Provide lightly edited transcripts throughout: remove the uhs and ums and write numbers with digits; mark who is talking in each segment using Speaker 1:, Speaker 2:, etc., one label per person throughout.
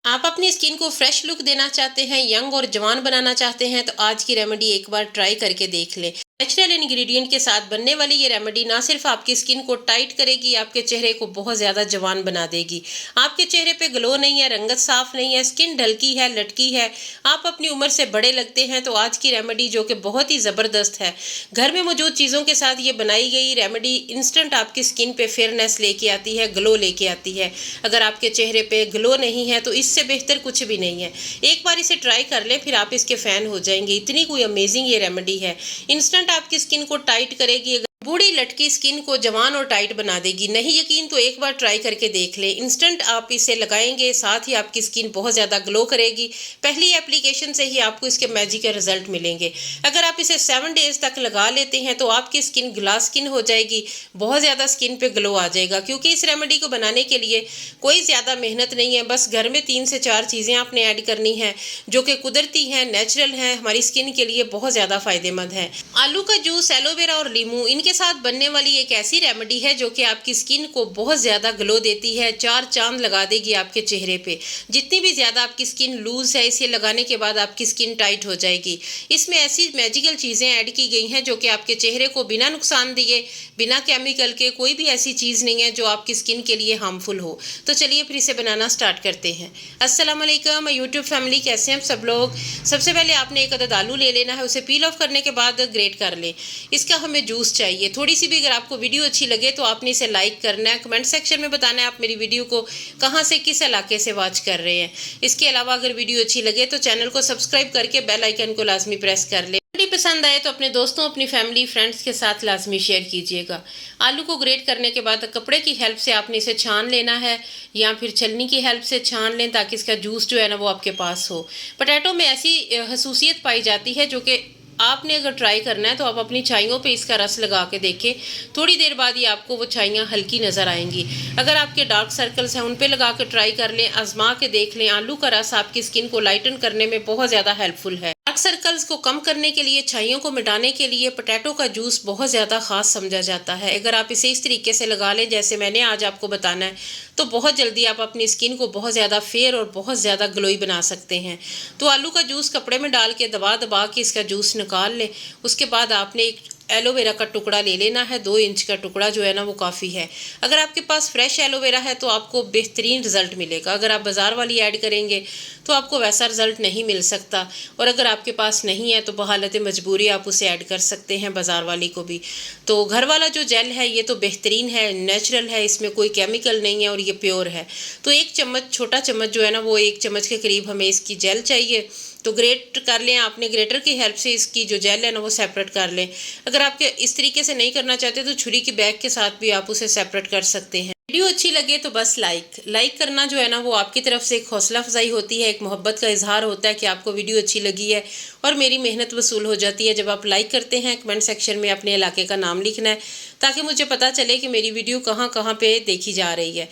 Speaker 1: आप अपनी स्किन को फ्रेश लुक देना चाहते हैं, यंग और जवान बनाना चाहते हैं, तो आज की रेमेडी एक बार ट्राई करके देख लें। नेचुरल इंग्रेडिएंट के साथ बनने वाली ये रेमेडी ना सिर्फ आपकी स्किन को टाइट करेगी, आपके चेहरे को बहुत ज़्यादा जवान बना देगी। आपके चेहरे पे ग्लो नहीं है, रंगत साफ नहीं है, स्किन ढलकी है, लटकी है, आप अपनी उम्र से बड़े लगते हैं, तो आज की रेमेडी जो कि बहुत ही ज़बरदस्त है, घर में मौजूद चीज़ों के साथ ये बनाई गई रेमेडी इंस्टेंट आपकी स्किन पे फेयरनेस लेके आती है, ग्लो लेके आती है। अगर आपके चेहरे पे ग्लो नहीं है तो इससे बेहतर कुछ भी नहीं है। एक बार इसे ट्राई कर लें, फिर आप इसके फ़ैन हो जाएंगे। इतनी कोई अमेजिंग ये रेमेडी है। इंस्टेंट आपकी स्किन को टाइट करेगी, बूढ़ी लटकी स्किन को जवान और टाइट बना देगी। नहीं यकीन तो एक बार ट्राई करके देख लें। इंस्टेंट आप इसे लगाएंगे, साथ ही आपकी स्किन बहुत ज़्यादा ग्लो करेगी। पहली एप्लीकेशन से ही आपको इसके मैजिकल रिजल्ट मिलेंगे। अगर आप इसे 7 डेज तक लगा लेते हैं तो आपकी स्किन ग्लास स्किन हो जाएगी, बहुत ज़्यादा स्किन पे ग्लो आ जाएगा। क्योंकि इस रेमेडी को बनाने के लिए कोई ज़्यादा मेहनत नहीं है, बस घर में 3 से 4 चीज़ें आपने ऐड करनी है जो कि कुदरती हैं, नेचुरल हैं, हमारी स्किन के लिए बहुत ज़्यादा फ़ायदेमंद है। आलू का जूस, एलोवेरा और नींबू, इनके साथ बनने वाली एक ऐसी रेमेडी है जो कि आपकी स्किन को बहुत ज़्यादा ग्लो देती है, 4 चांद लगा देगी आपके चेहरे पे। जितनी भी ज़्यादा आपकी स्किन लूज़ है, इसे लगाने के बाद आपकी स्किन टाइट हो जाएगी। इसमें ऐसी मैजिकल चीज़ें ऐड की गई हैं जो कि आपके चेहरे को बिना नुकसान दिए, बिना केमिकल के, कोई भी ऐसी चीज़ नहीं है जो आपकी स्किन के लिए हार्मफुल हो। तो चलिए फिर इसे बनाना स्टार्ट करते हैं। अस्सलाम वालेकुम यूट्यूब फैमिली, कैसे हैं आप सब लोग। सबसे पहले आपने एक अदद आलू ले लेना है, उसे पील ऑफ करने के बाद ग्रेट कर लें। इसका हमें जूस चाहिए। थोड़ी सी भी अगर आपको वीडियो अच्छी लगे तो आपने इसे लाइक करना है, कमेंट सेक्शन में बताना है आप मेरी वीडियो को कहाँ से, किस इलाके से वॉच कर रहे हैं। इसके अलावा अगर वीडियो अच्छी लगे तो चैनल को सब्सक्राइब करके बेल आइकन को लाजमी प्रेस कर ले। वीडियो पसंद आए तो अपने दोस्तों, अपनी फैमिली, फ्रेंड्स के साथ लाजमी शेयर कीजिएगा। आलू को ग्रेट करने के बाद कपड़े की हेल्प से आपने इसे छान लेना है, या फिर छलनी की हेल्प से छान लें ताकि इसका जूस जो है ना वो आपके पास हो। पोटैटो में ऐसी खसूसियत पाई जाती है जो कि आपने अगर ट्राई करना है तो आप अपनी छाइयों पे इसका रस लगा के देखें। थोड़ी देर बाद ही आपको वो छाइयाँ हल्की नज़र आएंगी। अगर आपके डार्क सर्कल्स हैं उन पे लगा के ट्राई कर लें, आजमा के देख लें। आलू का रस आपकी स्किन को लाइटन करने में बहुत ज़्यादा हेल्पफुल है। डार्क सर्कल्स को कम करने के लिए, छाइयों को मिटाने के लिए पोटैटो का जूस बहुत ज़्यादा ख़ास समझा जाता है। अगर आप इसे इस तरीके से लगा लें जैसे मैंने आज आपको बताना है, तो बहुत जल्दी आप अपनी स्किन को बहुत ज़्यादा फेयर और बहुत ज़्यादा ग्लोई बना सकते हैं। तो आलू का जूस कपड़े में डाल के दबा दबा के इसका जूस निकाल लें। उसके बाद आपने एक एलोवेरा का टुकड़ा ले लेना है, 2 इंच का टुकड़ा जो है ना वो काफ़ी है। अगर आपके पास फ्रेश एलोवेरा है तो आपको बेहतरीन रिजल्ट मिलेगा। अगर आप बाज़ार वाली ऐड करेंगे तो आपको वैसा रिजल्ट नहीं मिल सकता, और अगर आपके पास नहीं है तो बहालत मजबूरी आप उसे ऐड कर सकते हैं, बाज़ार वाली को भी। तो घर वाला जो जेल है ये तो बेहतरीन है, नेचुरल है, इसमें कोई केमिकल नहीं है और ये प्योर है। तो 1 चम्मच, छोटा चम्मच जो है ना वो 1 चम्मच के करीब हमें इसकी जेल चाहिए। तो ग्रेट कर लें, आपने ग्रेटर की हेल्प से इसकी जो जेल है ना वो सेपरेट कर लें। अगर आपके इस तरीके से नहीं करना चाहते तो छुरी की बैग के साथ भी आप उसे सेपरेट कर सकते हैं। वीडियो अच्छी लगे तो बस लाइक करना जो है ना वो आपकी तरफ से एक हौसला अफजाई होती है, एक मोहब्बत का इजहार होता है कि आपको वीडियो अच्छी लगी है, और मेरी मेहनत वसूल हो जाती है। जब आप लाइक करते हैं, कमेंट सेक्शन में अपने इलाके का नाम लिखना है ताकि मुझे पता चले कि मेरी वीडियो कहाँ कहाँ पे देखी जा रही है।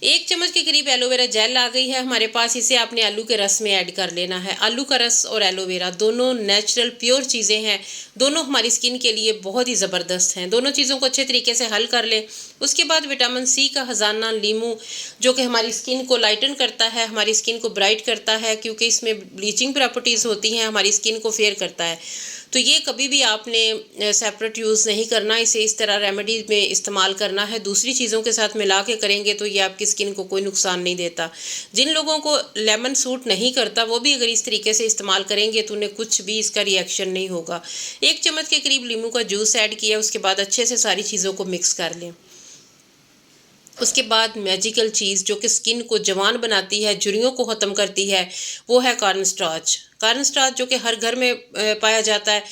Speaker 1: 1 चम्मच के करीब एलोवेरा जेल आ गई है हमारे पास। इसे आपने आलू के रस में ऐड कर लेना है। आलू का रस और एलोवेरा दोनों नेचुरल प्योर चीज़ें हैं, दोनों हमारी स्किन के लिए बहुत ही ज़बरदस्त हैं। दोनों चीज़ों को अच्छे तरीके से हल कर लें। उसके बाद विटामिन सी का खजाना नींबू, जो कि हमारी स्किन को लाइटन करता है, हमारी स्किन को ब्राइट करता है, क्योंकि इसमें ब्लीचिंग प्रॉपर्टीज़ होती हैं, हमारी स्किन को फेयर करता है। तो ये कभी भी आपने सेपरेट यूज़ नहीं करना, इसे इस तरह रेमेडी में इस्तेमाल करना है। दूसरी चीज़ों के साथ मिला के करेंगे तो ये आपकी स्किन को कोई नुकसान नहीं देता। जिन लोगों को लेमन सूट नहीं करता वो भी अगर इस तरीके से इस्तेमाल करेंगे तो उन्हें कुछ भी इसका रिएक्शन नहीं होगा। 1 चम्मच के करीब नींबू का जूस ऐड किया, उसके बाद अच्छे से सारी चीज़ों को मिक्स कर लें। उसके बाद मैजिकल चीज़ जो कि स्किन को जवान बनाती है, झुर्रियों को ख़त्म करती है, वो है कॉर्न स्टार्च। कॉर्न स्टार्च जो कि हर घर में पाया जाता है,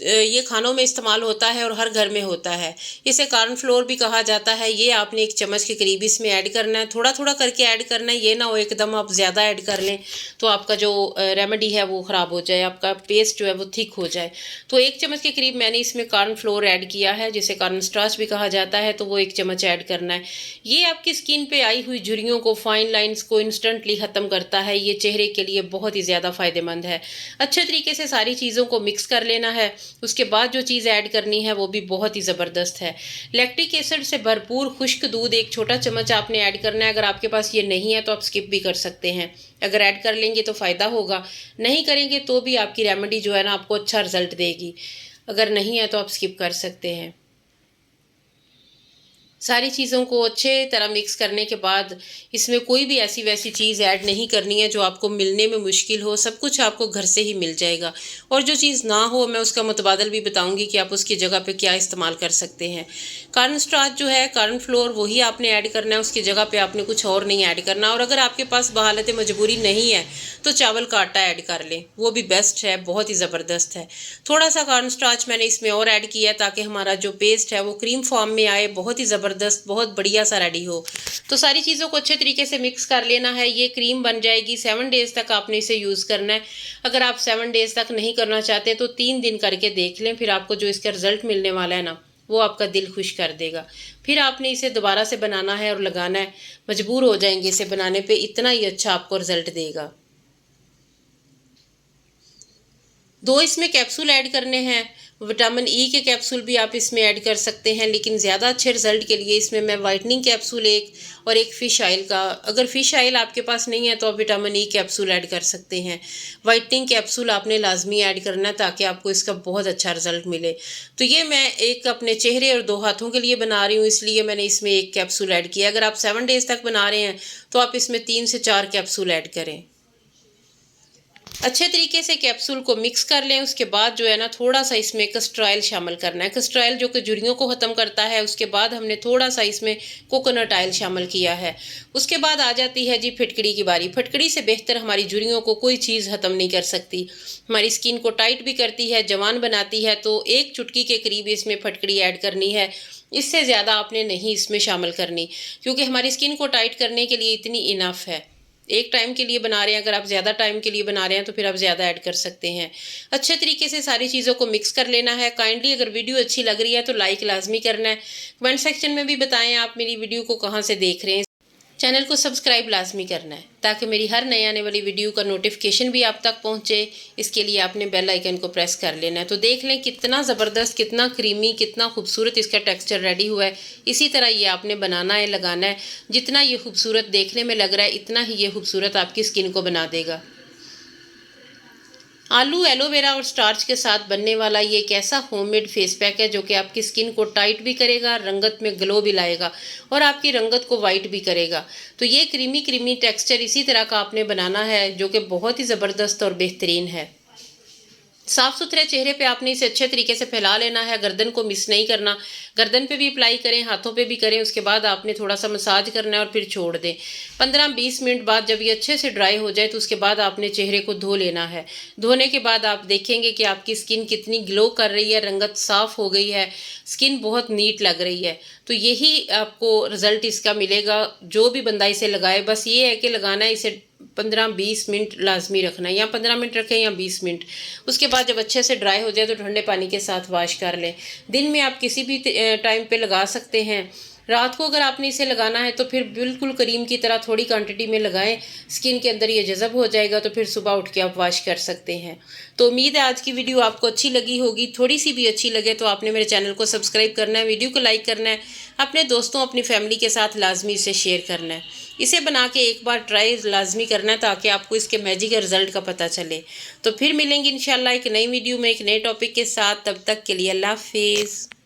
Speaker 1: ये खानों में इस्तेमाल होता है और हर घर में होता है। इसे कॉर्न फ्लोर भी कहा जाता है। ये आपने 1 चम्मच के करीब इसमें ऐड करना है, थोड़ा थोड़ा करके ऐड करना है। ये ना हो एकदम आप ज़्यादा ऐड कर लें तो आपका जो रेमेडी है वो ख़राब हो जाए, आपका पेस्ट जो है वो थिक हो जाए। तो 1 चम्मच के करीब मैंने इसमें कॉर्न फ्लोर ऐड किया है, जिसे कॉर्न स्टार्च भी कहा जाता है, तो वो 1 चम्मच ऐड करना है। ये आपकी स्किन पे आई हुई झुर्रियों को, फाइन लाइंस को इंस्टेंटली ख़त्म करता है। ये चेहरे के लिए बहुत ही ज़्यादा फ़ायदेमंद है। अच्छे तरीके से सारी चीज़ों को मिक्स कर लेना है। उसके बाद जो चीज़ ऐड करनी है वो भी बहुत ही ज़बरदस्त है। लैक्टिक एसिड से भरपूर खुश्क दूध 1 छोटा चम्मच आपने ऐड करना है। अगर आपके पास ये नहीं है तो आप स्किप भी कर सकते हैं। अगर ऐड कर लेंगे तो फ़ायदा होगा, नहीं करेंगे तो भी आपकी रेमेडी जो है ना आपको अच्छा रिजल्ट देगी। अगर नहीं है तो आप स्किप कर सकते हैं। सारी चीज़ों को अच्छे तरह मिक्स करने के बाद इसमें कोई भी ऐसी वैसी चीज़ ऐड नहीं करनी है जो आपको मिलने में मुश्किल हो। सब कुछ आपको घर से ही मिल जाएगा। और जो चीज़ ना हो मैं उसका मुतबादल भी बताऊंगी कि आप उसकी जगह पे क्या इस्तेमाल कर सकते हैं। कॉर्न स्टार्च जो है, कॉर्न फ्लोर, वही आपने ऐड करना है, उसकी जगह पर आपने कुछ और नहीं ऐड करना। और अगर आपके पास बहालत मजबूरी नहीं है तो चावल का आटा ऐड कर लें, वो भी बेस्ट है, बहुत ही ज़बरदस्त है। थोड़ा सा कॉर्न स्टार्च मैंने इसमें और ऐड किया ताकि हमारा जो पेस्ट है वो क्रीम फॉर्म में आए, बहुत ही ज़बरदस्त, बहुत बढ़िया सा रेडी हो। तो सारी चीज़ों को अच्छे तरीके से मिक्स कर लेना है। ये क्रीम बन जाएगी। 7 डेज़ तक आपने इसे यूज़ करना है। अगर आप 7 डेज़ तक नहीं करना चाहते तो 3 दिन करके देख लें, फिर आपको जो इसका रिजल्ट मिलने वाला है ना वो आपका दिल खुश कर देगा। फिर आपने इसे दोबारा से बनाना है और लगाना है। मजबूर हो जाएंगे इसे बनाने पे, इतना ही अच्छा आपको रिजल्ट देगा। 2 इसमें कैप्सूल ऐड करने हैं। विटामिन ई के कैप्सूल भी आप इसमें ऐड कर सकते हैं, लेकिन ज़्यादा अच्छे रिजल्ट के लिए इसमें मैं वाइटनिंग कैप्सूल 1 और 1 फ़िश ऑयल का, अगर फ़िश ऑयल आपके पास नहीं है तो आप विटामिन ई कैप्सूल ऐड कर सकते हैं। वाइटनिंग कैप्सूल आपने लाजमी ऐड करना है ताकि आपको इसका बहुत अच्छा रिजल्ट मिले। तो ये मैं एक अपने चेहरे और 2 हाथों के लिए बना रही हूँ, इसलिए मैंने इसमें 1 कैप्सूल ऐड किया। अगर आप 7 डेज़ तक बना रहे हैं तो आप इसमें 3 से 4 कैप्सूल ऐड करें। अच्छे तरीके से कैप्सूल को मिक्स कर लें। उसके बाद जो है ना थोड़ा सा इसमें कस्टर ऑयल शामिल करना है। कस्टर ऑयल जो कि झुर्रियों को ख़त्म करता है। उसके बाद हमने थोड़ा सा इसमें कोकोनट ऑयल शामिल किया है। उसके बाद आ जाती है जी फिटकड़ी की बारी। फिटकड़ी से बेहतर हमारी झुर्रियों को कोई चीज़ ख़त्म नहीं कर सकती। हमारी स्किन को टाइट भी करती है, जवान बनाती है। तो 1 चुटकी के करीब इसमें फिटकड़ी ऐड करनी है। इससे ज़्यादा आपने नहीं इसमें शामिल करनी, क्योंकि हमारी स्किन को टाइट करने के लिए इतनी इनफ है। एक टाइम के लिए बना रहे हैं, अगर आप ज़्यादा टाइम के लिए बना रहे हैं तो फिर आप ज़्यादा ऐड कर सकते हैं। अच्छे तरीके से सारी चीज़ों को मिक्स कर लेना है। काइंडली अगर वीडियो अच्छी लग रही है तो लाइक लाजमी करना है। कमेंट सेक्शन में भी बताएं आप मेरी वीडियो को कहाँ से देख रहे हैं। चैनल को सब्सक्राइब लाजमी करना है ताकि मेरी हर नई आने वाली वीडियो का नोटिफिकेशन भी आप तक पहुंचे। इसके लिए आपने बेल आइकन को प्रेस कर लेना है। तो देख लें कितना ज़बरदस्त, कितना क्रीमी, कितना खूबसूरत इसका टेक्सचर रेडी हुआ है। इसी तरह ये आपने बनाना है, लगाना है। जितना ये खूबसूरत देखने में लग रहा है इतना ही ये खूबसूरत आपकी स्किन को बना देगा। आलू, एलोवेरा और स्टार्च के साथ बनने वाला ये एक ऐसा होममेड फेस पैक है जो कि आपकी स्किन को टाइट भी करेगा, रंगत में ग्लो भी लाएगा और आपकी रंगत को वाइट भी करेगा। तो ये क्रीमी क्रीमी टेक्सचर इसी तरह का आपने बनाना है जो कि बहुत ही ज़बरदस्त और बेहतरीन है। साफ़ सुथरे चेहरे पे आपने इसे अच्छे तरीके से फैला लेना है। गर्दन को मिस नहीं करना। गर्दन पे भी अप्लाई करें, हाथों पे भी करें। उसके बाद आपने थोड़ा सा मसाज करना है और फिर छोड़ दें। 15-20 मिनट बाद जब ये अच्छे से ड्राई हो जाए तो उसके बाद आपने चेहरे को धो लेना है। धोने के बाद आप देखेंगे कि आपकी स्किन कितनी ग्लो कर रही है, रंगत साफ़ हो गई है, स्किन बहुत नीट लग रही है। तो यही आपको रिज़ल्ट इसका मिलेगा। जो भी बंदा इसे लगाए, बस ये है कि लगाना है इसे 15-20 मिनट लाजमी रखना है, या 15 मिनट रखें या 20 मिनट। उसके बाद जब अच्छे से ड्राई हो जाए तो ठंडे पानी के साथ वॉश कर लें। दिन में आप किसी भी टाइम पे लगा सकते हैं। रात को अगर आपने इसे लगाना है तो फिर बिल्कुल करीम की तरह थोड़ी क्वांटिटी में लगाएं। स्किन के अंदर ये जज़ब हो जाएगा तो फिर सुबह उठ के आप वॉश कर सकते हैं। तो उम्मीद है आज की वीडियो आपको अच्छी लगी होगी। थोड़ी सी भी अच्छी लगे तो आपने मेरे चैनल को सब्सक्राइब करना है, वीडियो को लाइक करना है, अपने दोस्तों अपनी फैमिली के साथ लाजमी इसे शेयर करना है। इसे बना के एक बार ट्राई लाजमी करना है ताकि आपको इसके मैजिक रिजल्ट का पता चले। तो फिर मिलेंगे इंशाल्लाह एक नई वीडियो में एक नए टॉपिक के साथ। तब तक के लिए अल्लाह हाफिज़।